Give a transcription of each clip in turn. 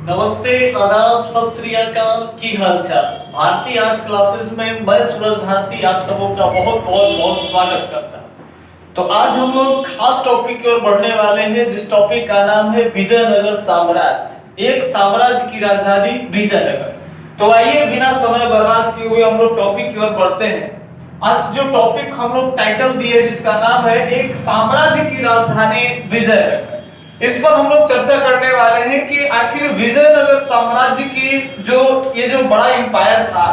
नमस्ते, आदाब, सत श्री अकाल, की हालचाल। भारतीय आर्ट्स क्लासेस में मैं सूरज भारती आप सबों का बहुत बहुत बहुत स्वागत करता हूं। तो आज हम लोग खास टॉपिक की ओर बढ़ने वाले हैं, जिस टॉपिक का नाम है विजयनगर साम्राज्य, एक साम्राज्य की राजधानी विजयनगर। तो आइए बिना समय बर्बाद किए हुए हम लोग टॉपिक की ओर बढ़ते हैं। आज जो टॉपिक हम लोग टाइटल दिए जिसका नाम है एक साम्राज्य की राजधानी विजयनगर, इस पर हम लोग चर्चा करने वाले हैं कि आखिर विजयनगर साम्राज्य की जो बड़ा एम्पायर था,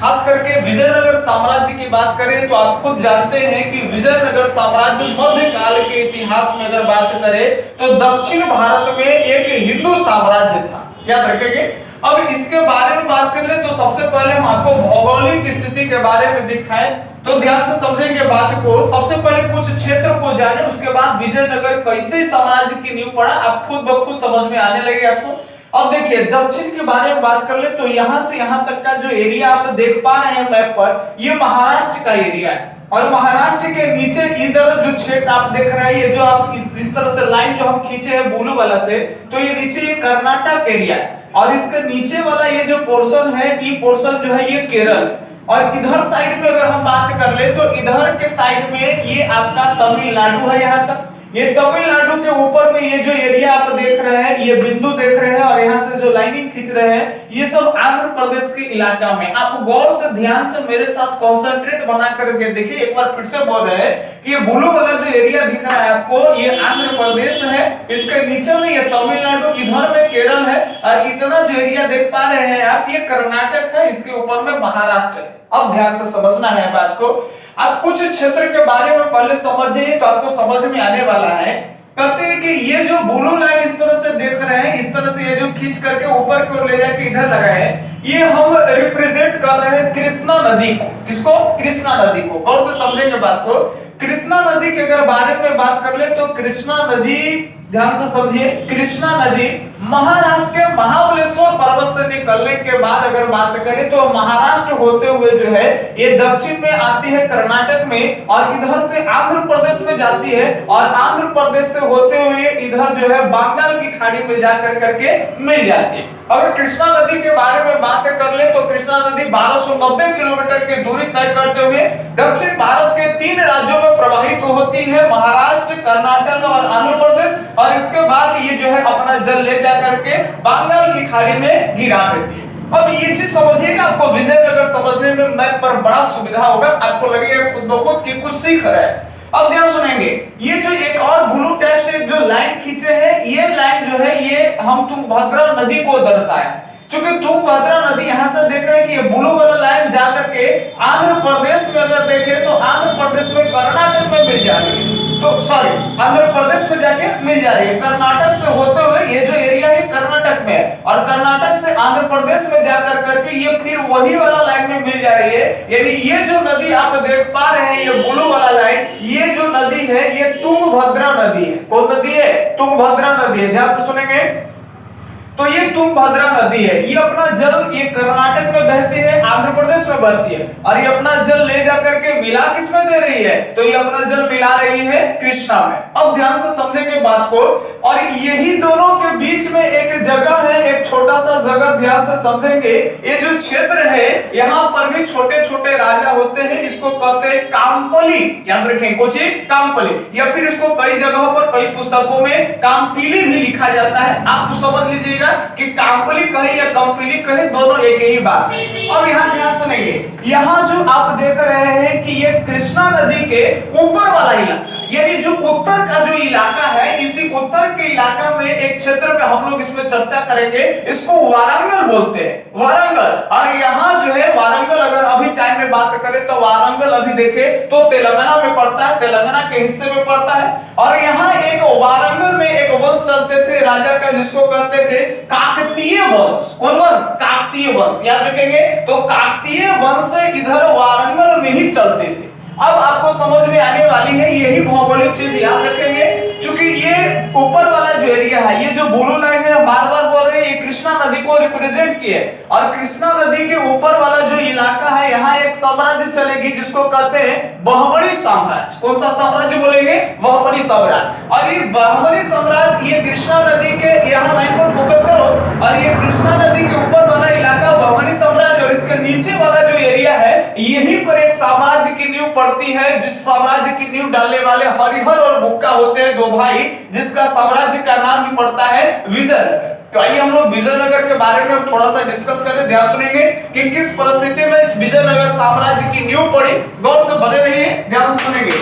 खास करके विजयनगर साम्राज्य की बात करें तो आप खुद जानते हैं कि विजयनगर साम्राज्य मध्यकाल के इतिहास में अगर बात करें तो दक्षिण भारत में एक हिंदू साम्राज्य था, याद रखेंगे। अब इसके बारे में बात कर ले तो सबसे पहले हम आपको भौगोलिक स्थिति के बारे में दिखाएं, तो ध्यान से समझेंगे बात को। सबसे पहले कुछ क्षेत्र को जाने, उसके बाद विजयनगर कैसे साम्राज्य की नींव पड़ा आप खुद ब खुद समझ में आने लगे आपको। अब देखिए दक्षिण के बारे में बात कर ले तो यहां से यहां तक का जो एरिया आप देख पा रहे हैं मैप पर, ये महाराष्ट्र का एरिया है। और महाराष्ट्र के नीचे इधर जो क्षेत्र आप देख रहे हैं, ये जो आप इस तरह से लाइन जो हम खींचे हैं ब्लू वाला से, तो ये नीचे ये कर्नाटक एरिया है। और इसके नीचे वाला ये जो पोर्शन है, ये पोर्शन जो है ये केरल है। और इधर साइड में अगर हम बात कर ले तो इधर के साइड में ये आपका तमिलनाडु है। यहाँ तक ये तमिलनाडु के ऊपर में ये जो एरिया आप देख रहे हैं, ये बिंदु देख रहे हैं और यहाँ से जो लाइनिंग खींच रहे हैं, ये सब आंध्र प्रदेश के इलाका में। आप गौर से ध्यान से मेरे साथ कॉन्सेंट्रेट बना करके देखिए, एक बार फिर से बोल रहे हैं कि ये ब्लू वाला जो एरिया दिख रहा है आपको, ये आंध्र प्रदेश है। इसके नीचे में ये तमिलनाडु, इधर में केरल है, और इतना जो एरिया देख पा रहे हैं आप, ये कर्नाटक है, इसके ऊपर में महाराष्ट्र है। अब ध्यान से समझना है बात को। आप कुछ क्षेत्र के बारे में पहले समझिए तो आपको समझ में आने वाला है। कहते हैं कि ये जो ब्लू लाइन इस तरह से देख रहे हैं, इस तरह से ये जो खींच करके ऊपर की ओर ले जाके इधर लगाए हैं, ये हम रिप्रेजेंट कर रहे हैं कृष्णा नदी को। किसको? कृष्णा नदी को। गौर से समझेंगे बात को। कृष्णा नदी के अगर बारे में बात कर ले तो कृष्णा नदी, ध्यान से समझिए, कृष्णा नदी महाराष्ट्र के महाबलेश्वर पर्वत से निकलने के बाद अगर बात करें तो महाराष्ट्र होते हुए जो है ये दक्षिण में आती है कर्नाटक में, और इधर से आंध्र प्रदेश में जाती है, और आंध्र प्रदेश से होते हुए इधर जो है बंगाल की खाड़ी में जाकर करके मिल जाती है। अगर कृष्णा नदी के बारे में बात कर ले तो कृष्णा नदी 1290 किलोमीटर की दूरी तय करते हुए दक्षिण भारत के 3 राज्यों में प्रवाहित होती है, महाराष्ट्र, कर्नाटक और आंध्र प्रदेश। और इसके बाद ये जो है अपना जल ले जाकर के बंगाल की खाड़ी में गिरा देती है। अब ये चीज समझिएगा, आपको विजयनगर समझने में मैप पर बड़ा सुविधा होगा, आपको लगेगा खुद ब खुद कि कुछ सीख रहे हैं। अब ध्यान सुनेंगे, ये जो एक और ब्लू टाइप से जो लाइन खींचे हैं, ये लाइन जो है ये हम तुंगभद्रा नदी को दर्शाया। क्योंकि तुंगभद्रा नदी यहां से देख रहे हैं कि ये ब्लू वाला लाइन जाकर के आंध्र प्रदेश में अगर देखें तो आंध्र प्रदेश में कर्नाटक में मिल जा रही है, तो सॉरी आंध्र प्रदेश में जाके मिल जा रही है। कर्नाटक से होते हुए ये जो एरिया है कर्नाटक में है, और कर्नाटक से आंध्र प्रदेश में जाकर करके ये फिर वही वाला लाइन में मिल जा रही है। यानी ये जो नदी आप देख पा रहे हैं, ये ब्लू वाला लाइन, ये जो नदी है ये तुंगभद्रा नदी है। कौन नदी है? तुंगभद्रा नदी है। ध्यान से सुनेंगे, तो ये तुंगभद्रा नदी है, ये अपना जल ये कर्नाटक में बहती है, आंध्र प्रदेश में बहती है, और ये अपना जल ले जाकर के मिला किसमें दे रही है? तो ये अपना जल मिला रही है कृष्णा में। अब ध्यान से समझेंगे बात को। और यही दोनों के बीच में एक जगह है, एक छोटा सा जगह, ध्यान से समझेंगे। ये जो क्षेत्र है यहाँ पर भी छोटे छोटे राजा होते हैं, इसको कहते हैं कामपली। याद रखें कुछ कामपली, या फिर इसको कई जगहों पर कई पुस्तकों में कामपीली भी लिखा जाता है। आप समझ लीजिएगा कि कामपली कहे या कंपली कहे, दोनों एक ही बात है। अब यहाँ ध्यान सुनेंगे, यहाँ जो आप देख रहे हैं कि ये कृष्णा नदी के ऊपर वाला इलाका, यानी जो उत्तर का जो इलाका है, इसी उत्तर के इलाका में एक क्षेत्र में हम लोग इसमें चर्चा करेंगे, इसको वारंगल बोलते हैं, वारंगल। और यहाँ जो है वारंगल, अगर अभी टाइम में बात करें तो वारंगल अभी देखे तो तेलंगाना में पड़ता है, तेलंगाना के हिस्से में पड़ता है। और यहाँ एक वारंगल में एक वंश चलते थे राजा का, जिसको कहते थे काकतीय वंश। कौन वंश? काकतीय वंश। याद रखेंगे, तो काकतीय वंश इधर वारंगल में ही चलते थे। अब आपको समझ में आने वाली है, यही भौगोलिक चीज याद रखेंगे, क्योंकि ये ऊपर वाला जो एरिया है, ये जो ब्लू लाइन है, बार बार बोल रहे हैं, ये कृष्णा नदी को रिप्रेजेंट किए। और कृष्णा नदी के ऊपर वाला जो इलाका है, यहाँ एक साम्राज्य चलेगी जिसको कहते हैं बहमनी साम्राज्य। कौन सा साम्राज्य बोलेंगे? बहमनी साम्राज्य। और ये बहमनी साम्राज्य, ये कृष्णा नदी के, यहाँ लाइन पर फोकस करो, और ये पड़ती है जिस साम्राज्य की नींव डालने वाले हरिहर और बुक्का होते हैं, दो भाई, जिसका साम्राज्य का नाम ही पड़ता है विजयनगर। तो आइए हम लोग विजयनगर के बारे में थोड़ा सा डिस्कस करें। ध्यान सुनेंगे कि किस परिस्थिति में इस विजयनगर साम्राज्य की नींव पड़ी। गौर से बने रहिए, ध्यान से सुनेंगे।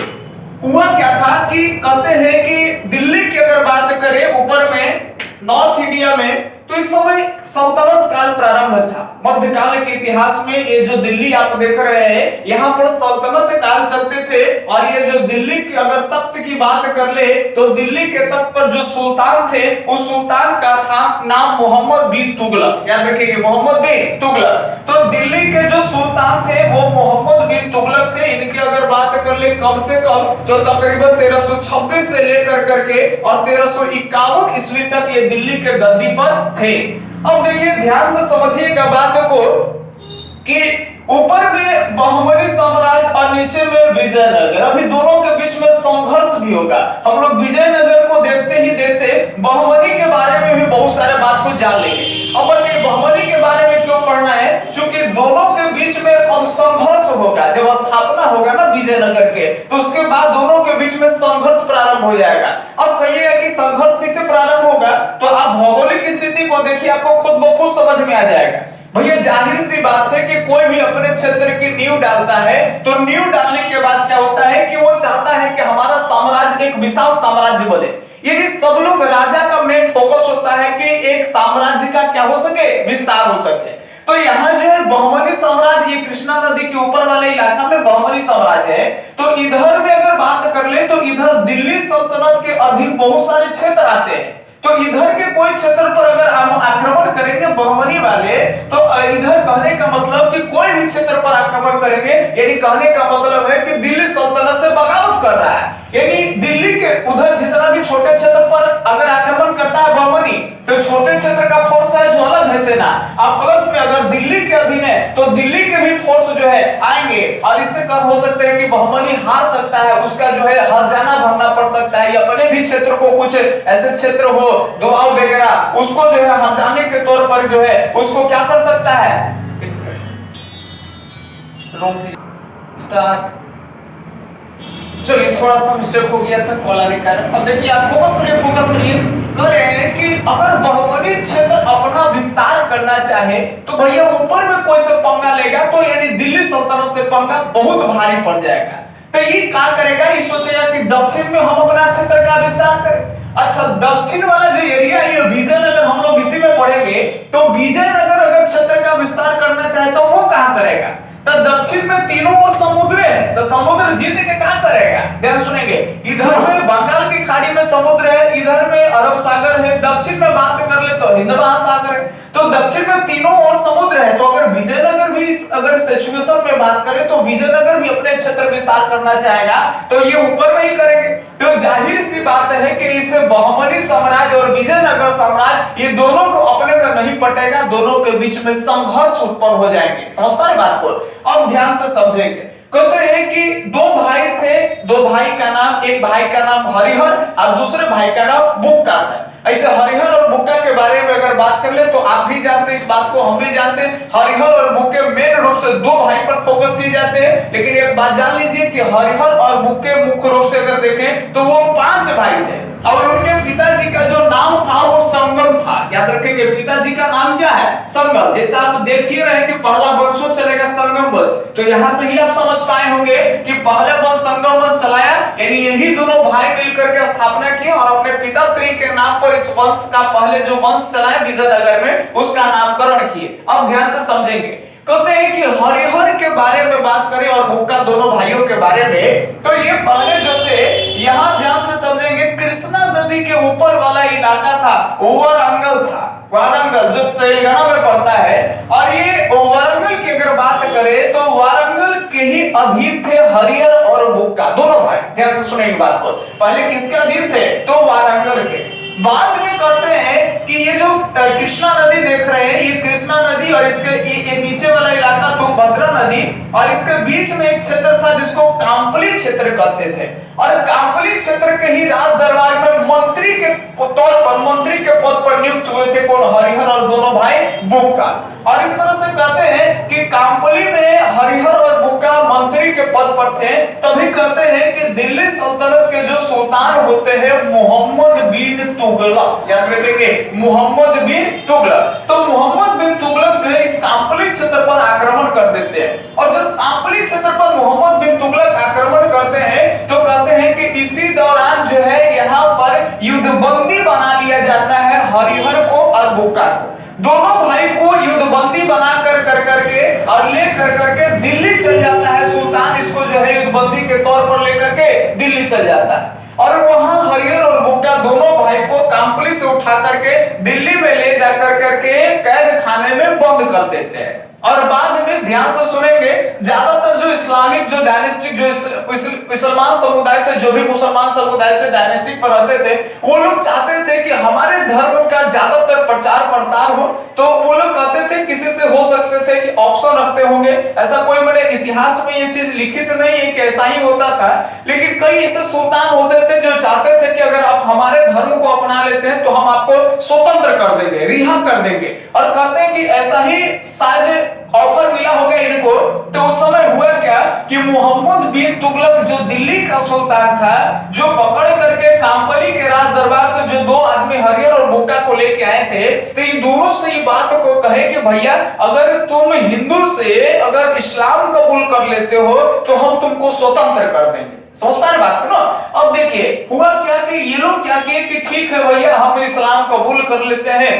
हुआ क्या था कि कहते हैं कि दिल्ली की अगर बात करें ऊपर में नॉर्थ इंडिया में, तो इस समय सल्तनत काल प्रारंभ था। मध्यकाल के इतिहास में ये जो दिल्ली आप देख रहे हैं, यहाँ पर सल्तनत काल चलते थे। और ये जो दिल्ली की अगर तख्त की बात कर ले तो दिल्ली के तख्त पर जो सुल्तान थे, उस सुल्तान का था नाम मोहम्मद बिन तुगलक। याद रखिए, मोहम्मद बिन तुगलक। तो दिल्ली के जो सुल्तान थे वो मोहम्मद बिन तुगलक थे। इनकी अगर बात कर ले कम से कम तो तकरीबन 1326 से लेकर करके और 1351 ईस्वी तक ये दिल्ली के गद्दी पर थे। अब देखिए ध्यान से समझिएगा बात को कि ऊपर में बहुमनी साम्राज्य और नीचे में विजयनगर, अभी दोनों के बीच में संघर्ष भी होगा। हम लोग विजयनगर को देखते ही देखते बहुमनी के बारे में भी बहुत सारे बात को जान लेंगे। अब बताइए बहुमनी के बारे में क्यों पढ़ना है? क्योंकि दोनों के बीच में अब संघर्ष होगा। जब स्थापना होगा ना विजयनगर के, तो उसके बाद दोनों के बीच में संघर्ष प्रारंभ हो जाएगा। अब कहिएगा कि संघर्ष किससे प्रारंभ होगा, तो आप भौगोलिक स्थिति को देखिए, आपको खुद ब खुद समझ में आ जाएगा। भैया जाहिर सी बात है कि कोई भी अपने क्षेत्र की नींव डालता है, तो नींव डालने के बाद क्या होता है कि वो चाहता है कि हमारा साम्राज्य एक विशाल साम्राज्य बने। यानी सब लोग, राजा का मेन फोकस होता है कि एक साम्राज्य का क्या हो सके, विस्तार हो सके। तो यहाँ जो है बहुमनी साम्राज्य, ये कृष्णा नदी के ऊपर वाले इलाका में बहुमनी साम्राज्य है। तो इधर में अगर बात कर ले तो इधर दिल्ली सल्तनत के अधीन बहुत सारे क्षेत्र आते हैं। तो इधर के कोई क्षेत्र पर अगर आक्रमण करेंगे बहुमनी वाले, तो इधर कहने का मतलब कि कोई भी क्षेत्र पर आक्रमण करेंगे, यानी कहने का मतलब है कि दिल्ली सल्तनत से बगावत कर रहा है। यानी दिल्ली के उधर जितना भी छोटे क्षेत्र पर अगर आक्रमण करता है बहुमनी, तो छोटे क्षेत्र का फोर्स है जो अलग है सेना, अब प्लस में अगर दिल्ली के अधीन है तो दिल्ली के भी फोर्स जो है आएंगे। और इससे कब हो सकता है कि बहुमनी हार सकता है, उसका जो है हरजाना भरना पड़ सकता है, या अपने भी क्षेत्र को कुछ ऐसे क्षेत्र हो दुआओ वगैरह, उसको जो है हरजाने के तौर पर जो है उसको क्या कर सकता है। स्टार्ट। चलिए थोड़ा सा मिस्टेक हो गया था कॉल आने के कारण। अब देखिए आप फोकस करिए करें कि अगर बहुमनी क्षेत्र अपना विस्तार करना चाहे तो भैया ऊपर में कोई से पंगा लेगा तो यानी दिल्ली सल्तनत से पंगा बहुत भारी पड़ जाएगा। तो ये क्या करेगा, ये सोचेगा कि दक्षिण में हम अपना क्षेत्र का विस्तार करें। अच्छा, दक्षिण वाला जो एरिया है विजयनगर, हम लोग इसी में पढ़ेंगे। तो विजयनगर अगर क्षेत्र का विस्तार करना चाहे तो वो कहां करेगा? तो दक्षिण में तीनों ओर समुद्र है, तो समुद्र जीत के क्या करेगा? ध्यान सुनेंगे, इधर में बंगाल की खाड़ी में समुद्र है, इधर में अरब सागर है, दक्षिण में बात कर ले तो हिंद महासागर है। तो दक्षिण में तीनों ओर समुद्र है। तो अगर विजयनगर भी अगर सिचुएशन में बात करें तो विजयनगर भी अपने क्षेत्र विस्तार करना चाहेगा तो ये ऊपर में ही करेंगे। तो जाहिर सी बात है कि इससे बहुमनी साम्राज्य और विजयनगर साम्राज्य, ये दोनों को अपने में नहीं पटेगा, दोनों के बीच में संघर्ष उत्पन्न हो जाएंगे। समझ पा रहे बात को? अब ध्यान से समझेंगे। कहते हैं कि दो भाई थे, दो भाई का नाम, एक भाई का नाम हरिहर और दूसरे भाई का नाम बुक्का था। ऐसे हरिहर और बुक्का के बारे में अगर बात कर ले तो आप भी जानते हैं इस बात को, हम भी जानते हैं। हरिहर और बुक्के मेन रूप से दो भाई पर फोकस किए जाते हैं, लेकिन एक बात जान लीजिए कि हरिहर और बुक्के मुख्य रूप से अगर देखें तो वो 5 भाई थे और उनके पिताजी का जो नाम था वो संगम था। याद रखेंगे पिताजी का नाम क्या है? संगम। जैसा आप देख ही रहे कि पहला वंश चलेगा संगम वंश, तो यहां से ही आप समझ पाए होंगे कि पहले वंश संगम वंश चलाया, यानी यही दोनों भाई मिलकर के स्थापना की और अपने पिताश्री के नाम पर इस वंश का पहले जो वंश चलाया विजयनगर में उसका नामकरण किए। अब ध्यान से समझेंगे। कहते हैं कि हरिहर के बारे में बात करें और बुक्का दोनों भाइयों के बारे में, तो ये पहले जो थे यहाँ ध्यान से समझेंगे, कृष्णा नदी के ऊपर वाला इलाका था वारंगल था। वारंगल जो तेलंगाना में पड़ता है, और ये वारंगल की अगर बात करें तो वारंगल के ही अधीन थे हरिहर और बुक्का दोनों भाई। ध्यान से सुनेंगे बात को, पहले किसके अधीन थे? तो वारंगल के। बाद में कहते हैं कि ये जो कृष्णा नदी देख रहे हैं, ये कृष्णा नदी और इसके ये नीचे वाला इलाका तुंगभद्रा नदी, और इसके बीच में एक क्षेत्र था जिसको कांपली क्षेत्र कहते थे। और कांपली क्षेत्र के ही राज दरबार में मंत्री के तौर पर, मंत्री के पद पर नियुक्त हुए थे कौन? हरिहर और दोनों भाई बुक्का। बुक्का। और इस तरह से कहते हैं कि काम्पली में हरिहर और बुक्का मंत्री के पद पर थे। तभी कहते हैं कि दिल्ली सल्तनत के जो सुल्तान होते हैं मोहम्मद बिन तुगलक, याद रखेंगे मोहम्मद बिन तुगलक। तो मोहम्मद बिन तुगलक जो है इस काम्पली क्षेत्र पर आक्रमण कर देते हैं। और जब काम्पली क्षेत्र पर मोहम्मद बिन तुगलक आक्रमण करते हैं तो कहते हैं कि इसी दौरान जो है यहाँ पर युद्धबंदी बना लिया जाता है हरिहर को और बुक्का को। दोनों भाई को युद्धबंदी बना कर करके और ले करके दिल्ली चल जाता है सुल्तान। इसको जो है युद्धबंदी के तौर पर लेकर के दिल्ली चल जाता है और वहां हरिहर और बुक्का दोनों भाई को काम्पली से उठा करके दिल्ली में ले जाकर करके कैद खाने में बंद कर देते हैं। और बाद में ध्यान से सुनेंगे, ज्यादातर जो इस्लामिक जो डायनेस्टिक जो मुसलमान समुदाय से जो भी मुसलमान समुदाय से डायनेस्टिक पर रहते थे वो लोग चाहते थे कि हमारे धर्म का ज्यादातर प्रचार प्रसार हो। तो वो लोग कहते थे किसी से हो सकते थे कि ऑप्शन रखते होंगे। ऐसा कोई मेरे इतिहास में ये चीज लिखित नहीं है कि ऐसा ही होता था, लेकिन कई ऐसे सुल्तान होते थे जो चाहते थे कि अगर आप हमारे धर्म को अपना लेते हैं तो हम आपको स्वतंत्र कर देंगे, रिहा कर देंगे। और कहते हैं कि ऐसा ही शायद ऑफर मिला होगा इनको। तो उस समय हुआ क्या कि मोहम्मद बिन तुगलक जो दिल्ली का सुल्तान था, जो पकड़ करके काम्पली के राज दरबार से जो दो आदमी हरिहर और बुक्का को लेके आए थे, तो इन दोनों से ये बात को कहे कि भैया अगर तुम हिंदू से अगर इस्लाम कबूल कर लेते हो तो हम तुमको स्वतंत्र कर देंगे। समझ पा रहे बात को ना? अब देखिए हुआ क्या कि ये लोग क्या किए कि ठीक है भैया हम इस्लाम कबूल कर लेते हैं,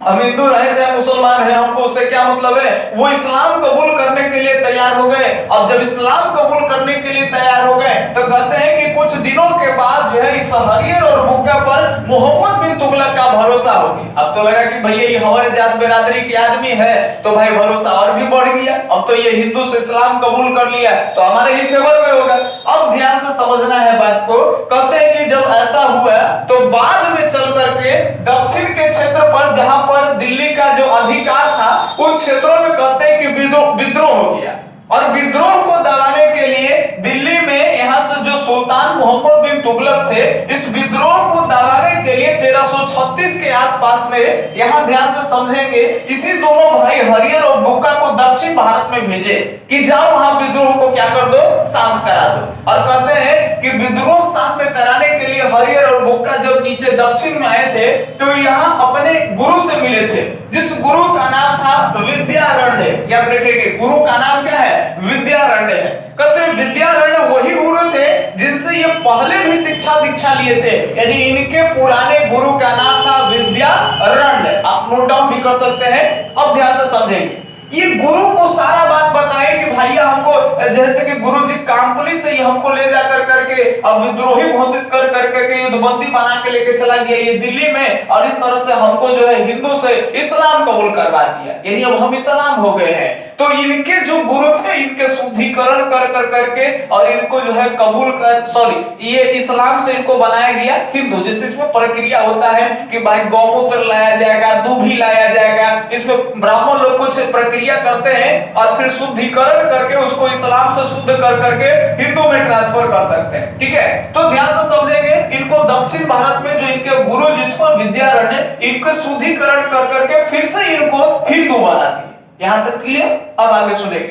हम हिंदू रहे चाहे मुसलमान है, हमको उससे क्या मतलब है। वो इस्लाम कबूल करने के लिए तैयार हो गए। अब जब इस्लाम कबूल करने के लिए तैयार हो गए तो कहते हैं कि कुछ दिनों के बाद जो है इस हरिहर और बुक्का पर मोहम्मद बिन तुगलक का भरोसा हो गया। अब तो लगा कि भैया ये हमारे जात बिरादरी के आदमी है, तो भाई भरोसा और भी बढ़ गया। अब तो ये हिंदू से इस्लाम कबूल कर लिया तो हमारे ही फेवर में होगा। अब ध्यान से समझना है बात को। कहते हैं कि जब ऐसा हुआ तो बाद में चल करके दक्षिण के क्षेत्र पर जहां पर दिल्ली का जो अधिकार था उन क्षेत्रों में कहते हैं कि विद्रोह हो गया। और विद्रोह को दबाने के लिए दिल्ली में यहाँ से जो सुल्तान मोहम्मद बिन तुगलक थे, इस विद्रोह को दबाने के लिए 1336 के आसपास में, यहाँ ध्यान से समझेंगे, इसी दोनों भाई हरिहर और बुक्का को दक्षिण भारत में भेजे कि जाओ वहां विद्रोह को क्या कर दो, शांत करा दो। और कहते हैं कि विद्रोह शांत कराने के लिए हरिहर और बुक्का जब नीचे दक्षिण में आए थे तो यहाँ अपने गुरु से मिले थे, जिस गुरु का नाम था विद्यारण्य। याद रखिएगा गुरु का नाम क्या है, विद्यारण्य है। कहते हैं विद्यारण्य वही गुरु थे जिनसे ये पहले भी शिक्षा दीक्षा लिए थे, यानी इनके पुराने गुरु का नाम था विद्यारण्य। आप नोट डाउन भी कर सकते हैं। अब ध्यान से समझेंगे, ये गुरु को सारा बात बताए कि भैया हमको, जैसे कि गुरुजी काम्पली से ही हमको ले जाकर करके अब विद्रोही घोषित कर करके युद्धबंदी बना के लेके चला गया ये दिल्ली में, और इस तरह से हमको जो है हिंदू से इस्लाम कबूल करवा दिया, यानी अब हम इस्लाम हो गए हैं। तो इनके जो गुरु थे इनके शुद्धिकरण कर करके और इनको जो है कबूल कर ये इस्लाम से इनको बनाया गया हिंदू। जिससे इसमें प्रक्रिया होता है कि भाई गौमूत्र लाया जाएगा, दूध लाया जाएगा, इसमें ब्राह्मण लोग कुछ प्रक्रिया करते हैं और फिर शुद्धिकरण करके उसको इस्लाम से शुद्ध कर करके हिंदू में ट्रांसफर कर सकते हैं। ठीक है, तो ध्यान से समझेंगे। इनको दक्षिण भारत में जो इनके गुरु जी थे विद्यारण्य, इनको शुद्धिकरण कर करके फिर से इनको हिंदू बना दिया। यहां तक क्लियर? अब आगे सुनेंगे।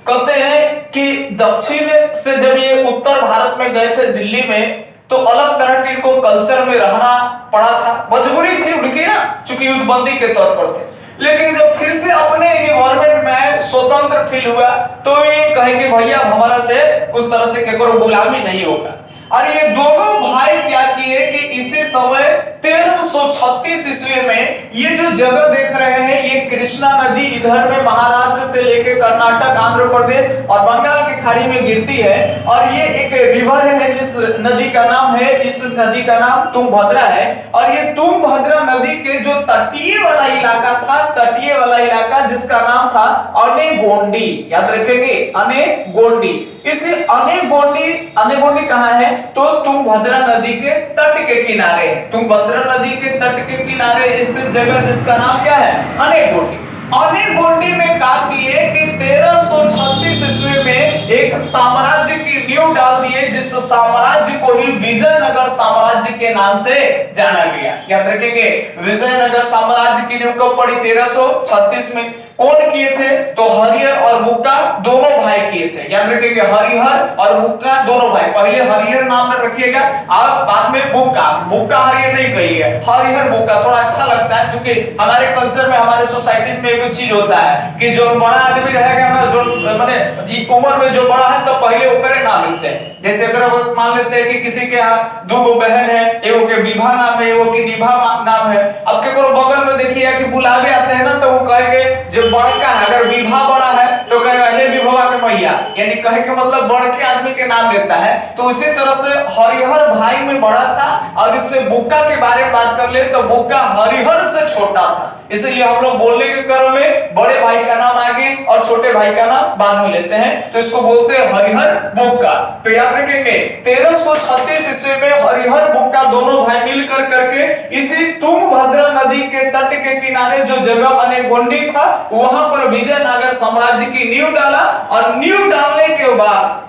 कहते हैं कि दक्षिण से जब ये उत्तर भारत में गए थे दिल्ली में, तो अलग तरह के इनको कल्चर में रहना पड़ा था, मजबूरी थी उनकी ना, चूंकि युद्धबंदी के तौर पर थे। लेकिन जब फिर से अपने एनवायरमेंट में स्वतंत्र फील हुआ तो ये कहे कि भैया हमारा से उस तरह से केकरो गुलामी नहीं होगा। और ये दोनों भाई क्या किए कि इसी समय 1336 ईस्वी में ये जो जगह देख रहे हैं, ये कृष्णा नदी इधर में महाराष्ट्र से लेकर कर्नाटक, आंध्र प्रदेश और बंगाल की खाड़ी में गिरती है। और ये एक रिवर है जिस नदी का नाम है, इस नदी का नाम तुंगभद्रा है। और ये तुंगभद्रा नदी के जो तटीय वाला इलाका था, तटीय वाला इलाका जिसका नाम था अनेगोंडी, याद रखेंगे अनेगोंडी। इसी अनेगोंडी कहाँ है, तो तुंगभद्रा नदी के तट के किनारे है। तुंगभद्रा नदी के तट के किनारे स्थित जगह जिसका नाम क्या है, अनेगोंडी। अनेगोंडी में क्या किए कि 1336 ईस्वी में एक साम्राज्य की नींव डाल दिए, जिस साम्राज्य को ही विजयनगर साम्राज्य के नाम से जाना गया। याद रखेंगे, विजयनगर साम्राज्य की नींव कब पड़ी? 1336 में। कौन किए थे? तो हरिहर और बुक्का दोनों भाई किए थे। याद रखिएगा, हरिहर और बुक्का दोनों भाई। पहले हरिहर नाम रखिएगा और बाद में बुक्का। बुक्का हरिहर नहीं कहिए, हरिहर बुक्का थोड़ा अच्छा लगता है, क्योंकि हमारे कल्चर में, हमारे सोसाइटी में एक चीज होता है कि जो बड़ा आदमी रहेगा ना, जो माने उम्र में जो बड़ा है, तो पहले ओकरे नाम मिलते हैं। जैसे अगर मान लेते हैं कि किसी के यहाँ दो बहन है, एगो के विभा नाम है, एगो के निभा नाम है। अब के बगल में देखिए कि बुलावे आते हैं ना, तो वो कहेंगे जो बड़का है, अगर विभा बड़ा है तो कहेगा हे विभवा के मैया, यानी कहे के मतलब बड़के आदमी के नाम लेता है। तो उसी तरह से हरिहर भाई में बड़ा था, और इससे बुक्का के बारे में बात कर ले तो बुक्का हरिहर से छोटा था। इसलिए हम लोग बोलने के क्रम में बड़े भाई का नाम आगे और छोटे भाई का नाम बाद में लेते हैं, तो इसको बोलते हैं हरिहर बुक्का। तो याद रखेंगे, 1336 ईस्वी में हरिहर बुक्का दोनों भाई मिलकर करके इसी तुंगभद्रा नदी के तट के किनारे जो जगह अनेगोंडी था, वहां पर विजयनगर साम्राज्य की नींव डाला। और नींव डालने के बाद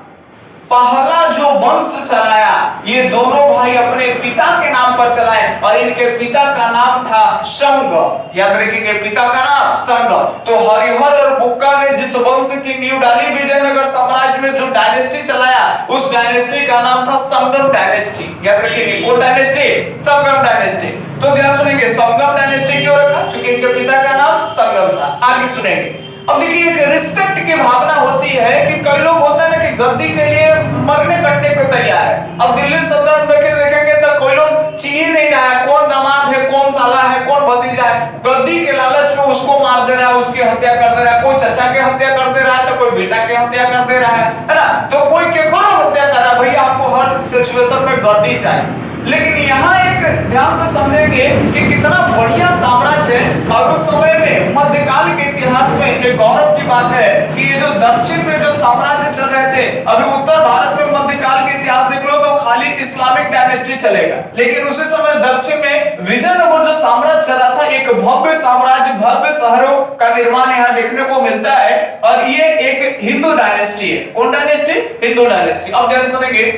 पहला जो वंश चलाया, ये दोनों भाई अपने पिता के नाम पर चलाए, और इनके पिता का नाम था संग। याद रखिएगा, पिता का नाम संग। तो हरिहर और बुक्का ने जिस वंश की नींव डाली विजयनगर साम्राज्य में, जो डायनेस्टी चलाया, उस डायनेस्टी का नाम था संगम डायनेस्टी। याद रखिएगा, वो डायनेस्टी संगम डायनेस्टी। तो ध्यान सुनेंगे, संगम डायनेस्टी क्यों रखा? क्योंकि इनके पिता का नाम संगम था। आगे सुनेंगे। अब देखिए, एक रिस्पेक्ट की भावना होती है कि कई लोग होते हैं ना कि गद्दी के लिए मरने कटने पे तैयार है। अब दिल्ली सल्तनत में देखेंगे तो कोई लोग चीन ही नहीं रहा है, कौन दामाद है, कौन साला है, कौन भतीजा है। गद्दी के लालच में उसको मार दे रहा है, उसकी हत्या कर दे रहा है। कोई चचा की हत्या कर दे रहा है, तो कोई बेटा की हत्या कर दे रहा है ना। तो कोई केकरो हत्या कर रहा है, भैया आपको हर सिचुएशन में गद्दी चाहिए। लेकिन यहाँ एक ध्यान से समझेंगे कि कितना बढ़िया साम्राज्य है। और उस समय में मध्यकाल के इतिहास में एक गौरव की बात है कि ये जो दक्षिण में जो साम्राज्य चल रहे थे, अभी उत्तर भारत में मध्यकाल के इतिहास देख लो तो खाली इस्लामिक डायनेस्टी चलेगा, लेकिन उसी समय दक्षिण में विजयनगर जो साम्राज्य चला था, एक भव्य साम्राज्य, भव्य शहरों का निर्माण यहाँ देखने को मिलता है। और ये एक हिंदू डायनेस्टी है। कौन डायनेस्टी? हिंदू डायनेस्टी। अब ध्यान सुनेंगे,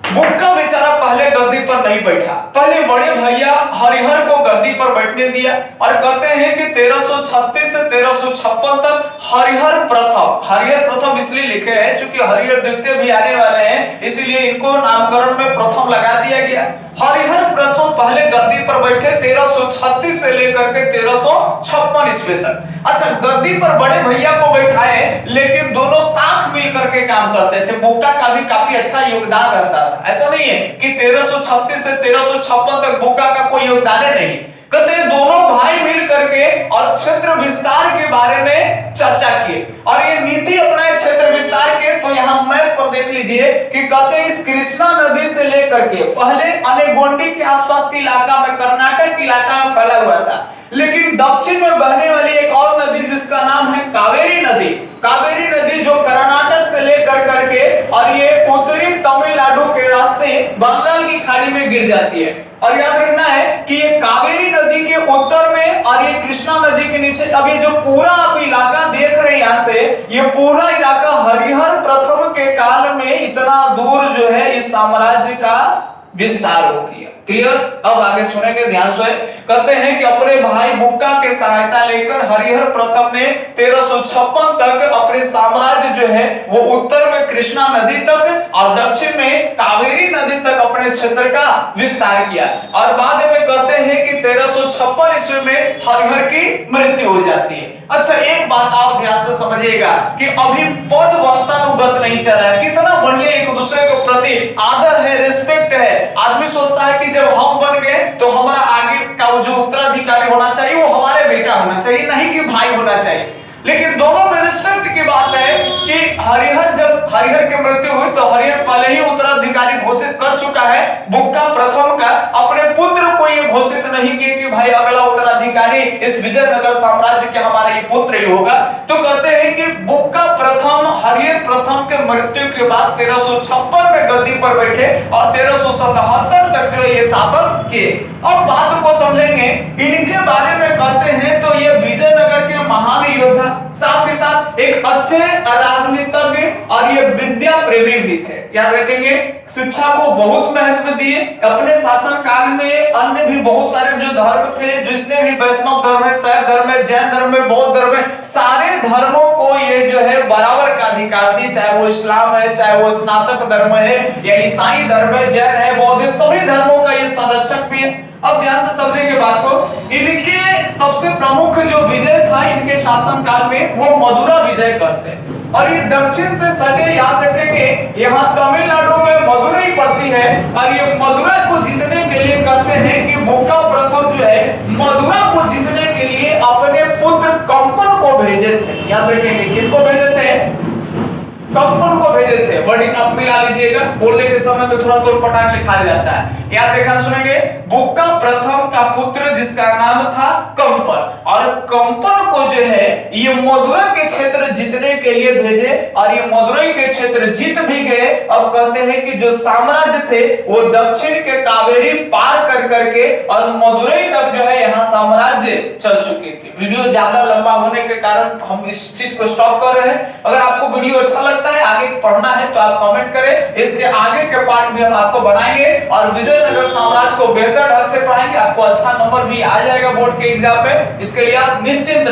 बुक्का बेचारा पहले गद्दी पर नहीं बैठा, पहले बड़े भैया हरिहर को गद्दी पर बैठने दिया। और कहते हैं कि 1336 से 1356 तक हरिहर प्रथम इसलिए लिखे हैं क्योंकि हरिहर द्वितीय भी आने वाले हैं, इसलिए इनको नामकरण में प्रथम लगा दिया गया। हरिहर प्रथम पहले गद्दी पर बैठे 1336 से लेकर के 1356 ईस्वी तक। अच्छा, गद्दी पर बड़े भैया को बैठाए, लेकिन दोनों साथ मिलकर के काम करते थे। बुक्का का भी काफी अच्छा योगदान रहता था। ऐसा नहीं है कि 1336 से 1356 तक बुक्का का कोई योगदान नहीं। कहते हैं दोनों भाई मिल करके और क्षेत्र विस्तार के बारे में चर्चा किए, और ये नीति अपनाए क्षेत्र विस्तार के। तो यहाँ मैप पर देख लीजिए कि कहते हैं इस कृष्णा नदी से लेकर के पहले अनेगोंडी के आसपास के इलाका में, कर्नाटक के इलाका में फैला हुआ था, लेकिन दक्षिण में बहने वाली एक और नदी जिसका नाम है कावेरी नदी। कावेरी नदी जो कर्नाटक से लेकर करके और ये उत्तरी तमिलनाडु के रास्ते बंगाल की खाड़ी में गिर जाती है। और याद रखना है कि ये कावेरी नदी के उत्तर में और ये कृष्णा नदी के नीचे, अब ये जो पूरा आप इलाका देख रहे हैं यहाँ से, ये पूरा इलाका हरिहर प्रथम के काल में इतना दूर जो है इस साम्राज्य का विस्तार हो गया। क्लियर? अब आगे सुनेंगे ध्यान से। कहते हैं कि अपने भाई बुक्का के सहायता लेकर हरिहर प्रथम ने 1356 तक अपने साम्राज्य जो है वो उत्तर में कृष्णा नदी तक और दक्षिण में कावेरी नदी तक अपने क्षेत्र का विस्तार किया। और बाद में कहते हैं कि 1356 ईस्वी में हरिहर की मृत्यु हो जाती है। अच्छा, एक बात आप ध्यान से समझिएगा कि अभी पद वंशानुगत नहीं चला है। कितना बढ़िया एक दूसरे के प्रति आदर है, रिस्पेक्ट है। आदमी सोचता है कि जब हम बन गए तो हमारा आगे का जो उत्तराधिकारी होना चाहिए वो हमारे बेटा होना चाहिए, नहीं कि भाई होना चाहिए। लेकिन दोनों में रिस्पेक्ट की बात है कि जब हरिहर की मृत्यु हुई तो हरिहर पहले ही उत्तराधिकारी घोषित कर चुका है बुक्का प्रथम का। अपने पुत्र को ये घोषित नहीं किया कि भाई अगला उत्तराधिकारी इस विजयनगर साम्राज्य के हमारा ये पुत्र ही होगा। तो कहते हैं कि बुक्का प्रथम हरिहर प्रथम के मृत्यु के बाद 1356 में गद्दी पर बैठे और 1377 तक जो ये शासन किए। अब बात को समझेंगे, इनके बारे में कहते हैं तो ये विजयनगर के महान योद्धा, साथ ही साथ एक अच्छे राजनीतिज्ञ और ये विद्या प्रेमी भी थे। याद रखेंगे, शिक्षा को बहुत महत्व दिए। अपने शासन काल में अन्य भी बहुत सारे जो धर्म थे, जितने भी वैष्णव धर्म है, शैव धर्म है, जैन धर्म है, बौद्ध धर्म है, सारे धर्मों को ये जो है बराबर का अधिकार दिए, चाहे वो इस्लाम है, चाहे वो स्नातक धर्म है, या ईसाई धर्म है, जैन है, बौद्ध है, सभी धर्मों का ये संरक्षक भी है। अब ध्यान से समझेंगे बात को। इनके सबसे प्रमुख जो विजय था इनके शासन काल में, वो मदुरा विजय करते हैं। और ये दक्षिण से सटे, याद रखेंगे, यहाँ तमिलनाडु में मदुरई पड़ती है, और ये मदुरा को जीतने के लिए कहते हैं कि बुक्का प्रथम जो है मदुरा को जीतने के लिए अपने पुत्र कंपन को भेजे थे। याद रखेंगे, किनको भेजे थे? कंपन को भेजे थे। वर्डिंग आप मिला लीजिएगा, बोलने के समय में थोड़ा सा उटपटांग लिखा जाता है। याद देखा सुनेंगे, बुक्का प्रथम का पुत्र जिसका नाम था कंपन, और कंपन को जो है ये मदुरा के क्षेत्र जीतने के लिए भेजे, और ये मदुरई के क्षेत्र जीत भी गए। अब कहते हैं कि जो साम्राज्य थे वो दक्षिण के कावेरी पार कर करके और मदुरई तक जो है यहाँ साम्राज्य चल चुकी थी। वीडियो ज्यादा लंबा होने के कारण हम इस चीज को स्टॉप कर रहे हैं। अगर आपको वीडियो अच्छा लगता है, आगे पढ़ना है, तो आप कमेंट करें, इसके आगे के पार्ट भी हम आपको बनाएंगे और विजयनगर साम्राज्य को बेहतर ढंग से पढ़ाएंगे। आपको अच्छा नंबर भी आ जाएगा बोर्ड के एग्जाम में, इसके लिए आप निश्चिंत रहिए।